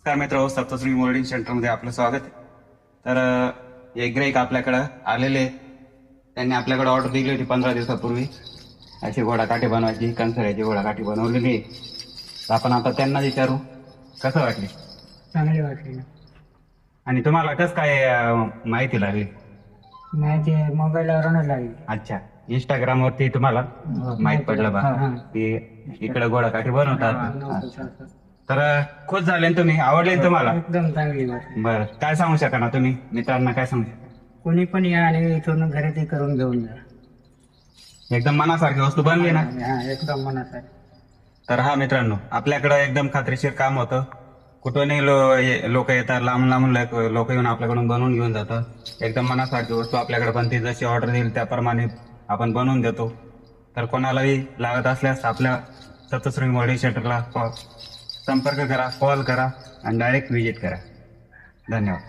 नमस्कार मित्र, सप्तश्री मोल्डिंग सेंटरमध्ये आपलं स्वागत आहे. तर एक गिऱ्हाईक आपल्याकडं आलेले, त्यांनी आपल्याकडे ऑर्डर दिली होती 15 दिवसापूर्वी. अशी घोडाकाठी बनवायची, कंसळ्याची घोडाकाठी बनवलेली आहे. तर आपण आता त्यांना विचारू कसं वाटली चांगली वाटली ना. आणि तुम्हाला कसं काय माहिती लागली. नाही ते मोबाईलवरूनच लागली. अच्छा, इंस्टाग्राम वरती तुम्हाला माहित पडलं बा हा. की इकडे घोडाकाठी बनवतात. हा. तर खुश झाले ना तुम्ही, आवडले ना तुम्हाला. एकदम चांगली वाटली. बरं, काय सांगू शका ना तुम्ही मित्रांना, काय सांगू शका. कोणी पण या आणि इथून खरेदी करून घेऊन जा. एकदम मनासारखी वस्तू बनली ना. हा, एकदम मनात आहे. तर हा मित्रांनो, आपल्याकडे एकदम खात्रीशीर काम होतं. कुठूनही लोक येतात, लांब लांबून लोक येऊन आपल्याकडून बनवून घेऊन जातात. एकदम मनासारखी वस्तू आपल्याकडे बनते, जशी ऑर्डर देईल त्याप्रमाणे आपण बनवून देतो. तर कोणालाही लागत असल्यास आपल्या सप्तश्री मोल्डिंग सेंटरला संपर्क करा, कॉल करा आणि डायरेक्ट व्हिजिट करा. धन्यवाद.